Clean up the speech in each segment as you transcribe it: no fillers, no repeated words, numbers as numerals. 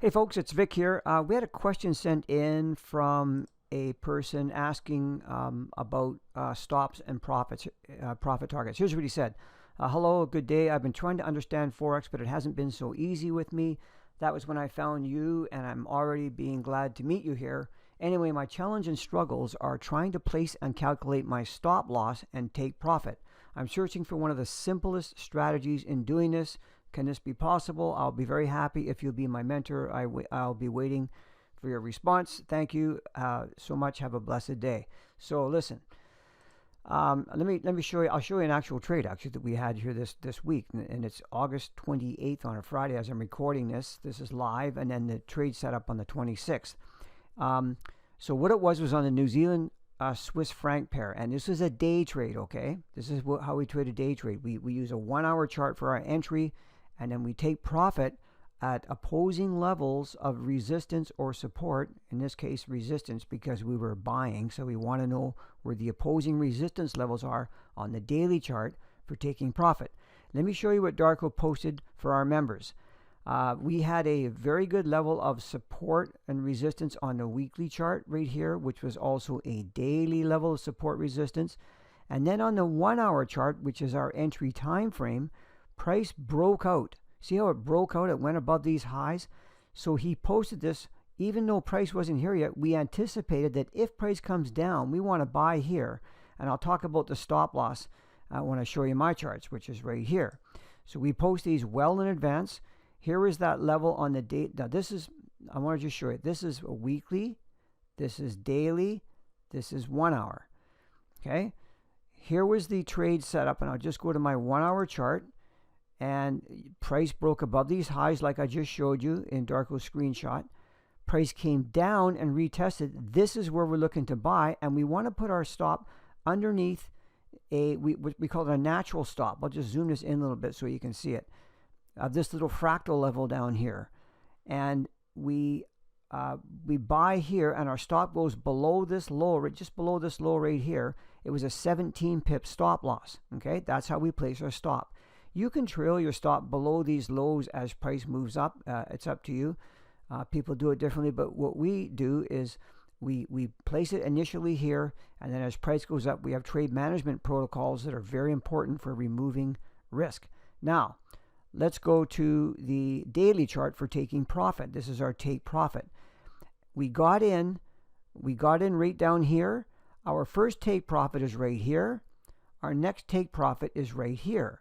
Hey folks, it's Vic here. We had a question sent in from a person asking about stops and profit targets. Here's what he said. Hello, good day. I've been trying to understand Forex, but it hasn't been so easy with me. That was when I found you, and I'm already being glad to meet you here. Anyway, my challenge and struggles are trying to place and calculate my stop loss and take profit. I'm searching for one of the simplest strategies in doing this. Can this be possible? I'll be very happy if you'll be my mentor. I'll be waiting for your response. Thank you so much. Have a blessed day. So listen, let me show you. I'll show you an actual trade actually that we had here this week, and it's August 28th on a Friday as I'm recording this. This is live, and then the trade set up on the 26th. So what it was on the New Zealand Swiss franc pair, and this is a day trade. Okay, this is how we trade a day trade. We use a 1 hour chart for our entry, and then we take profit at opposing levels of resistance or support. In this case, resistance, because we were buying, so we want to know where the opposing resistance levels are on the daily chart for taking profit. Let me show you what Darko posted for our members. We had a very good level of support and resistance on the weekly chart right here, which was also a daily level of support resistance. And then on the 1 hour chart, which is our entry time frame, price broke out. See how it broke out? It went above these highs. So he posted this, even though price wasn't here yet, we anticipated that if price comes down, we want to buy here. And I'll talk about the stop loss when I show you my charts, which is right here. So we post these well in advance. Here is that level on the date. Now this is, I want to just show you, this is a weekly, this is daily, this is 1 hour. Okay. Here was the trade setup, and I'll just go to my 1 hour chart. And price broke above these highs like I just showed you in Darko's screenshot. Price came down and retested. This is where we're looking to buy, and we want to put our stop underneath what we call it a natural stop. I'll just zoom this in a little bit so you can see it. This little fractal level down here. And we buy here, and our stop goes below this low, just below this low right here. It was a 17 pip stop loss. Okay, that's how we place our stop. You can trail your stop below these lows as price moves up. It's up to you. People do it differently, but what we do is we place it initially here, and then as price goes up, we have trade management protocols that are very important for removing risk. Now, let's go to the daily chart for taking profit. This is our take profit. We got in right down here. Our first take profit is right here. Our next take profit is right here.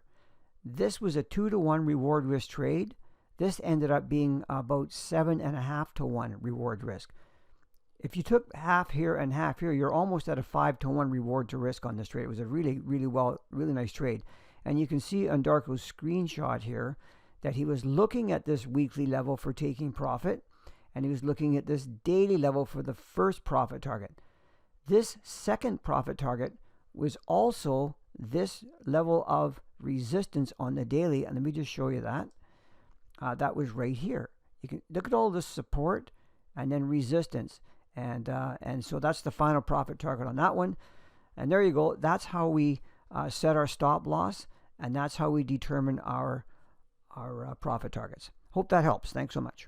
This was a 2-to-1 reward risk trade. This ended up being about 7.5 to 1 reward risk. If you took half here and half here, you're almost at a 5-to-1 reward to risk on this trade. It was a really nice trade. And you can see on Darko's screenshot here that he was looking at this weekly level for taking profit, and he was looking at this daily level for the first profit target. This second profit target was also this level of resistance on the daily, and let me just show you that. That was right here. You can look at all this support and then resistance, and so that's the final profit target on that one. And there you go. That's how we set our stop loss, and that's how we determine our profit targets. Hope that helps. Thanks so much.